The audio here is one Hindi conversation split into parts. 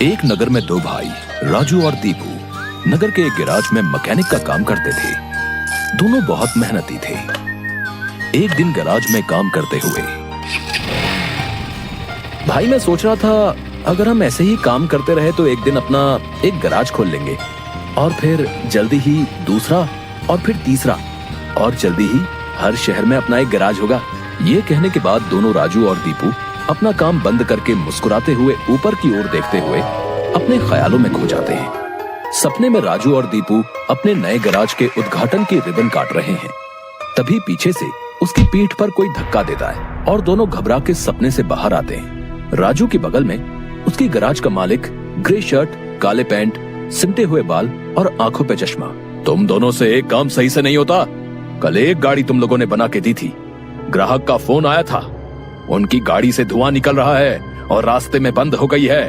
एक नगर में दो भाई राजू और दीपू नगर के एक गैराज में मैकेनिक का काम करते थे। दोनों बहुत मेहनती थे। एक दिन गैराज में काम करते हुए, भाई मैं सोच रहा था अगर हम ऐसे ही काम करते रहे तो एक दिन अपना एक गैराज खोल लेंगे और फिर जल्दी ही दूसरा और फिर तीसरा और जल्दी ही हर शहर में अपना एक गैराज होगा। ये कहने के बाद दोनों राजू और दीपू अपना काम बंद करके मुस्कुराते हुए ऊपर की ओर देखते हुए अपने ख्यालों में खो जाते हैं। सपने में राजू और दीपू अपने नए गैराज के उद्घाटन की रिबन काट रहे हैं। तभी पीछे से उसकी पीठ पर कोई धक्का देता है और दोनों घबरा के सपने से बाहर आते हैं। राजू के बगल में उसकी गैराज का मालिक, ग्रे शर्ट, काले पैंट, सिमटे हुए बाल और आंखों पे चश्मा। तुम दोनों से एक काम सही से नहीं होता। कल एक गाड़ी तुम लोगों ने बना के दी थी, ग्राहक का फोन आया था, उनकी गाड़ी से धुआं निकल रहा है और रास्ते में बंद हो गई है।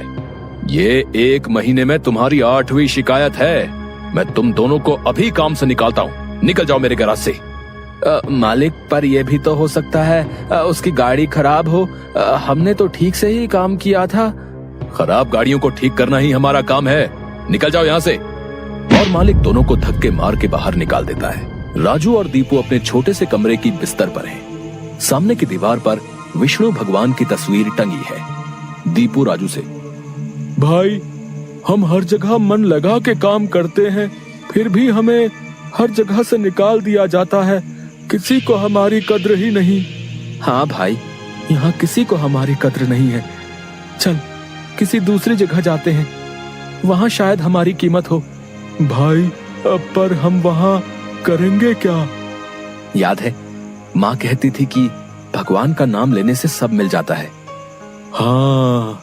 ये 1 महीने में तुम्हारी 8वीं शिकायत है। मैं तुम दोनों को अभी काम से निकालता हूँ। निकल जाओ मेरे गैराज से। मालिक, पर यह भी तो हो सकता है उसकी गाड़ी खराब हो। हमने तो ठीक से ही काम किया था। खराब गाड़ियों को ठीक करना ही हमारा काम है। निकल जाओ यहाँ से। और मालिक दोनों को धक्के मार के बाहर निकाल देता है। राजू और दीपू अपने छोटे से कमरे की बिस्तर पर हैं। सामने की दीवार पर विष्णु भगवान की तस्वीर टंगी है। दीपू राजू से, भाई हम हर जगह मन लगा के काम करते हैं, फिर भी हमें हर जगह से निकाल दिया जाता है। किसी को हमारी कद्र ही नहीं। हाँ भाई, यहाँ किसी को हमारी कद्र नहीं है। चल किसी दूसरी जगह जाते हैं, वहाँ शायद हमारी कीमत हो। भाई पर हम वहाँ करेंगे क्या? याद है माँ कहती थी कि भगवान का नाम लेने से सब मिल जाता है। हाँ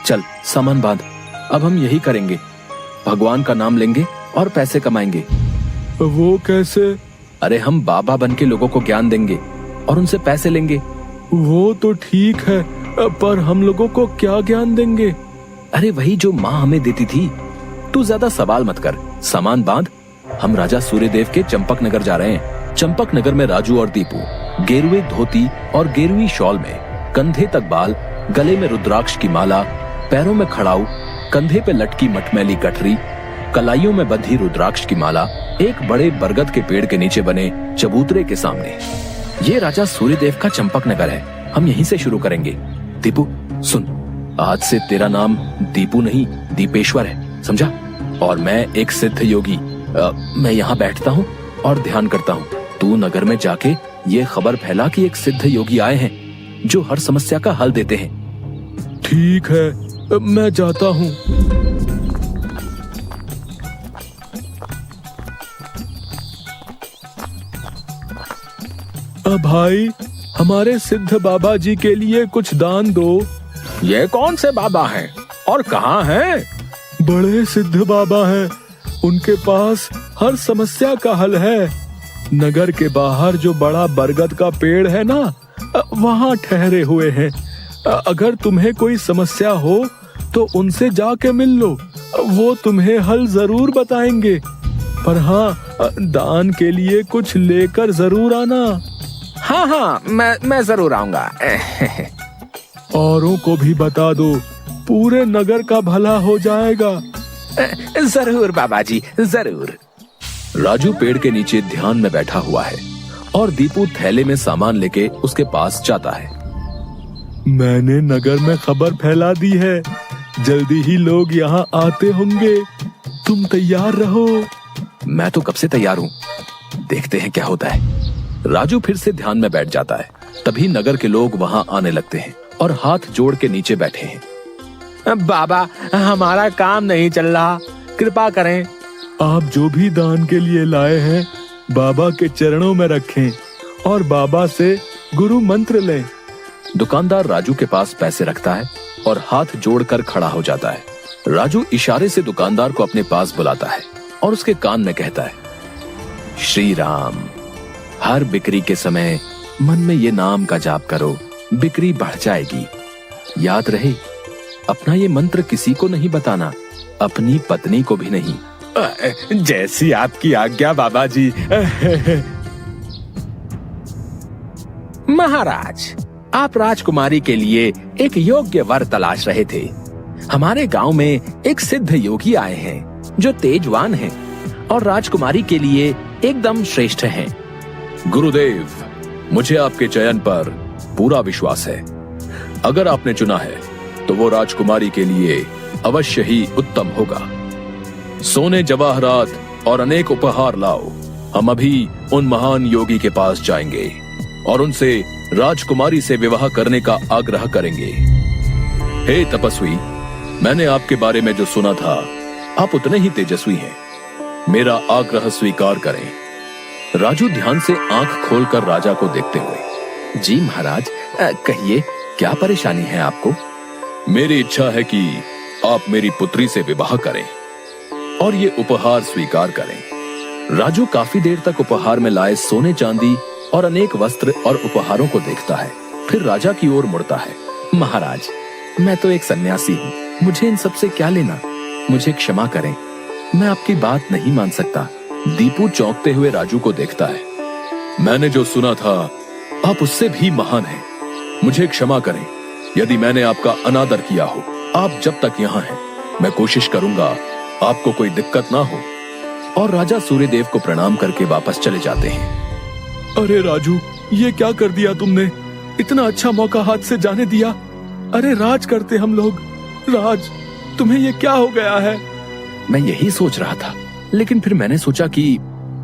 चल सामान बांध, अब हम यही करेंगे। भगवान का नाम लेंगे और पैसे कमाएंगे। वो कैसे? अरे हम बाबा बन के लोगों को ज्ञान देंगे और उनसे पैसे लेंगे। वो तो ठीक है, पर हम लोगों को क्या ज्ञान देंगे? अरे वही जो माँ हमें देती थी। तू ज्यादा सवाल मत कर, सामान बांध। हम राजा सूर्यदेव के चंपक नगर जा रहे हैं। चंपक नगर में राजू और दीपू गेरुए धोती और गेरुई शॉल में, कंधे तक बाल, गले में रुद्राक्ष की माला, पैरों में खड़ाऊ, कंधे पे लटकी मटमैली गठरी, कलाइयों में बंधी रुद्राक्ष की माला, एक बड़े बरगद के पेड़ के नीचे बने चबूतरे के सामने। ये राजा सूर्यदेव का चंपक नगर है। हम यहीं से शुरू करेंगे। दीपू सुन, आज से तेरा नाम दीपू नहीं दीपेश्वर है, समझा? और मैं एक सिद्ध योगी। मैं यहाँ बैठता हूँ और ध्यान करता हूँ। तू नगर में जाके ये खबर फैला कि एक सिद्ध योगी आए हैं जो हर समस्या का हल देते हैं। ठीक है, मैं जाता हूँ। भाई हमारे सिद्ध बाबा जी के लिए कुछ दान दो। ये कौन से बाबा हैं और कहाँ हैं? बड़े सिद्ध बाबा हैं, उनके पास हर समस्या का हल है। नगर के बाहर जो बड़ा बरगद का पेड़ है ना, वहाँ ठहरे हुए हैं। अगर तुम्हें कोई समस्या हो तो उनसे जाके मिल लो, वो तुम्हें हल जरूर बताएंगे। पर हाँ, दान के लिए कुछ लेकर जरूर आना। हाँ, मैं जरूर आऊंगा। औरों को भी बता दो, पूरे नगर का भला हो जाएगा। जरूर बाबा जी, जरूर। राजू पेड़ के नीचे ध्यान में बैठा हुआ है और दीपू थैले में सामान लेके उसके पास जाता है। मैंने नगर में खबर फैला दी है, जल्दी ही लोग यहाँ आते होंगे। तुम तैयार रहो। मैं तो कब से तैयार हूँ, देखते हैं क्या होता है। राजू फिर से ध्यान में बैठ जाता है। तभी नगर के लोग वहाँ आने लगते हैं और हाथ जोड़ के नीचे बैठे हैं। बाबा, हमारा काम नहीं चल रहा, कृपा करें। आप जो भी दान के लिए लाए हैं बाबा के चरणों में रखें और बाबा से गुरु मंत्र लें। दुकानदार राजू के पास पैसे रखता है और हाथ जोड़कर खड़ा हो जाता है। राजू इशारे से दुकानदार को अपने पास बुलाता है और उसके कान में कहता है, श्री राम, हर बिक्री के समय मन में ये नाम का जाप करो, बिक्री बढ़ जाएगी। याद रहे, अपना ये मंत्र किसी को नहीं बताना, अपनी पत्नी को भी नहीं। जैसी आपकी आज्ञा बाबा जी। महाराज, आप राजकुमारी के लिए एक योग्य वर तलाश रहे थे। हमारे गांव में एक सिद्ध योगी आए हैं जो तेजवान हैं और राजकुमारी के लिए एकदम श्रेष्ठ हैं। गुरुदेव, मुझे आपके चयन पर पूरा विश्वास है। अगर आपने चुना है तो वो राजकुमारी के लिए अवश्य ही उत्तम होगा। सोने जवाहरात और अनेक उपहार लाओ। हम अभी उन महान योगी के पास जाएंगे और उनसे राजकुमारी से विवाह करने का आग्रह करेंगे। हे तपस्वी, मैंने आपके बारे में जो सुना था, आप उतने ही तेजस्वी हैं। मेरा आग्रह स्वीकार करें। राजू ध्यान से आंख खोलकर राजा को देखते हुए, जी महाराज, कहिए क्या परेशानी है आपको? मेरी इच्छा है कि आप मेरी पुत्री से विवाह करें और ये उपहार स्वीकार करें। राजू काफी देर तक उपहार में लाए सोने चांदी और अनेक वस्त्र और उपहारों को देखता है, फिर राजा की ओर मुड़ता है। महाराज, मैं तो एक सन्यासी हूँ, मुझे इन सब से क्या लेना? मुझे क्षमा करें, मैं आपकी बात नहीं मान सकता। दीपू चौंकते हुए राजू को देखता है। मैंने जो सुना था, आप उससे भी महान हैं। मुझे क्षमा करें यदि मैंने आपका अनादर किया हो। आप जब तक यहाँ हैं, मैं कोशिश करूंगा आपको कोई दिक्कत ना हो। और राजा सूर्यदेव को प्रणाम करके वापस चले जाते हैं। अरे राजू, ये क्या कर दिया तुमने? इतना अच्छा मौका हाथ से जाने दिया। अरे राज करते हम लोग। राज, तुम्हें ये क्या हो गया है? मैं यही सोच रहा था, लेकिन फिर मैंने सोचा कि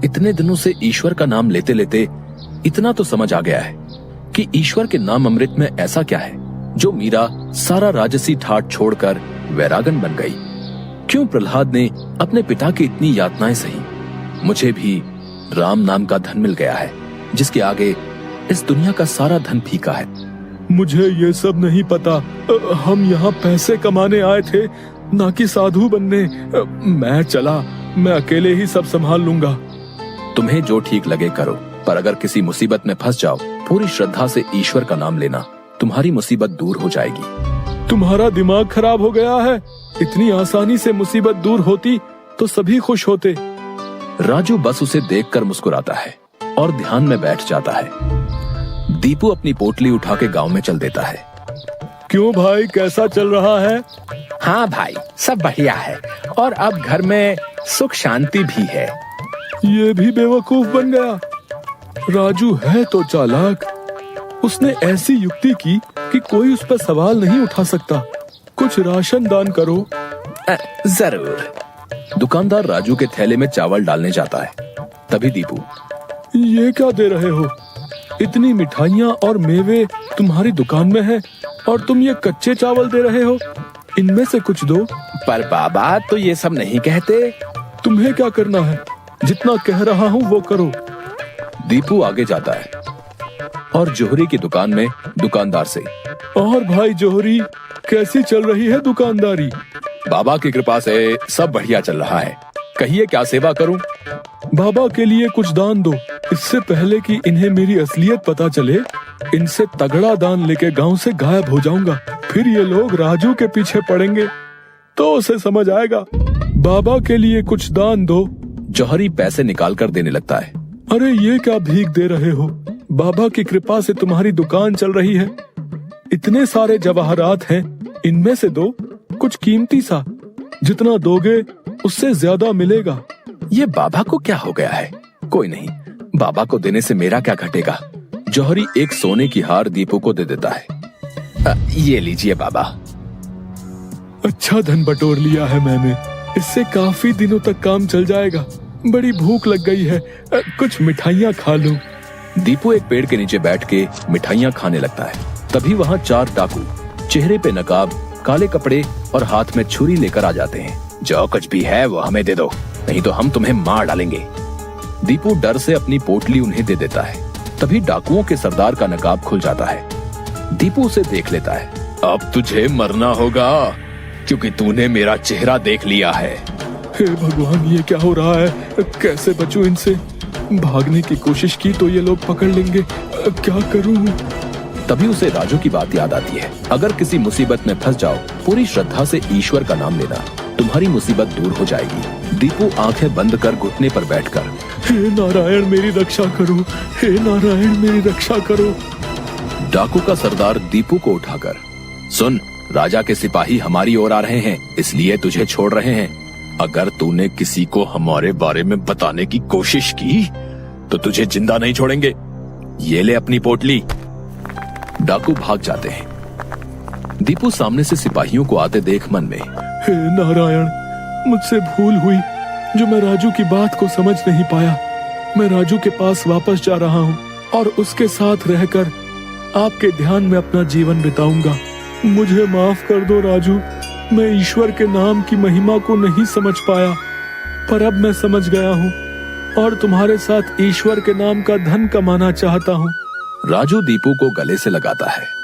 इतने दिनों से ईश्वर का नाम लेते लेते इतना तो समझ आ गया है कि ईश्वर के नाम अमृत में ऐसा क्या है जो मीरा सारा राजसी ठाट छोड़कर वैरागन बन गई। क्यों प्रहलाद ने अपने पिता की इतनी यातनाएं सही? मुझे भी राम नाम का धन मिल गया है जिसके आगे इस दुनिया का सारा धन फीका है। मुझे ये सब नहीं पता। हम यहाँ पैसे कमाने आए थे, ना कि साधु बनने। मैं चला, मैं अकेले ही सब संभाल लूंगा। तुम्हें जो ठीक लगे करो, पर अगर किसी मुसीबत में फंस जाओ, पूरी श्रद्धा से ईश्वर का नाम लेना, तुम्हारी मुसीबत दूर हो जाएगी। तुम्हारा दिमाग खराब हो गया है। इतनी आसानी से मुसीबत दूर होती तो सभी खुश होते। राजू बस उसे देखकर मुस्कुराता है और ध्यान में बैठ जाता है। दीपू अपनी पोटली उठा के गांव में चल देता है। क्यों भाई, कैसा चल रहा है? हाँ भाई, सब बढ़िया है और अब घर में सुख शांति भी है। ये भी बेवकूफ बन गया। राजू है तो चालाक। उसने ऐसी युक्ति की कि कोई उस पर सवाल नहीं उठा सकता। कुछ राशन दान करो। जरूर। दुकानदार राजू के थैले में चावल डालने जाता है। तभी दीपू, ये क्या दे रहे हो? इतनी मिठाइयाँ और मेवे तुम्हारी दुकान में है और तुम ये कच्चे चावल दे रहे हो? इनमें से कुछ दो। पर बाबा तो ये सब नहीं कहते। तुम्हें क्या करना है? जितना कह रहा हूँ वो करो। दीपू आगे जाता है और जोहरी की दुकान में दुकानदार से, और भाई जोहरी, कैसी चल रही है दुकानदारी? बाबा की कृपा से सब बढ़िया चल रहा है। कहिए क्या सेवा करूं? बाबा के लिए कुछ दान दो। इससे पहले कि इन्हें मेरी असलियत पता चले, इनसे तगड़ा दान लेके गांव से गायब हो जाऊंगा। फिर ये लोग राजू के पीछे पड़ेंगे तो उसे समझ आएगा। बाबा के लिए कुछ दान दो। जौहरी पैसे निकाल कर देने लगता है। अरे ये क्या भीख दे रहे हो? बाबा की कृपा से तुम्हारी दुकान चल रही है। इतने सारे जवाहरात हैं, इनमें से दो, कुछ कीमती सा। जितना दोगे उससे ज्यादा मिलेगा। ये बाबा को क्या हो गया है? कोई नहीं, बाबा को देने से मेरा क्या घटेगा। जौहरी एक सोने की हार दीपू को दे देता है। ये लीजिए बाबा। अच्छा धन बटोर लिया है मैंने। इससे काफी दिनों तक काम चल जाएगा। बड़ी भूख लग गई है, कुछ मिठाइयाँ खा लूं। दीपू एक पेड़ के नीचे बैठ के मिठाइयाँ खाने लगता है। तभी वहाँ 4 डाकू, चेहरे पे नकाब, काले कपड़े और हाथ में छुरी लेकर आ जाते हैं। जो कुछ भी है वो हमें दे दो, नहीं तो हम तुम्हें मार डालेंगे। दीपू डर से अपनी पोटली उन्हें दे देता है। तभी डाकुओं के सरदार का नकाब खुल जाता है। दीपू उसे देख लेता है। अब तुझे मरना होगा क्योंकि तूने मेरा चेहरा देख लिया है। हे भगवान, ये क्या हो रहा है? कैसे बचूं इनसे? भागने की कोशिश की तो ये लोग पकड़ लेंगे। क्या करूं? तभी उसे राजू की बात याद आती है। अगर किसी मुसीबत में फंस जाओ, पूरी श्रद्धा से ईश्वर का नाम लेना, तुम्हारी मुसीबत दूर हो जाएगी। दीपू आंखें बंद कर घुटने पर बैठकर, हे नारायण मेरी रक्षा करो, हे नारायण मेरी रक्षा करो। डाकू का सरदार दीपू को उठाकर, सुन, राजा के सिपाही हमारी ओर आ रहे हैं, इसलिए तुझे छोड़ रहे हैं। अगर तूने किसी को हमारे बारे में बताने की कोशिश की तो तुझे जिंदा नहीं छोड़ेंगे। ये ले अपनी पोटली। डाकू भाग जाते हैं। दीपू सामने से सिपाहियों को आते देख मन में, हे नारायण, मुझसे भूल हुई जो मैं राजू की बात को समझ नहीं पाया। मैं राजू के पास वापस जा रहा हूँ और उसके साथ रहकर आपके ध्यान में अपना जीवन बिताऊंगा। मुझे माफ कर दो राजू, मैं ईश्वर के नाम की महिमा को नहीं समझ पाया, पर अब मैं समझ गया हूँ और तुम्हारे साथ ईश्वर के नाम का धन कमाना चाहता हूँ। राजू दीपू को गले से लगाता है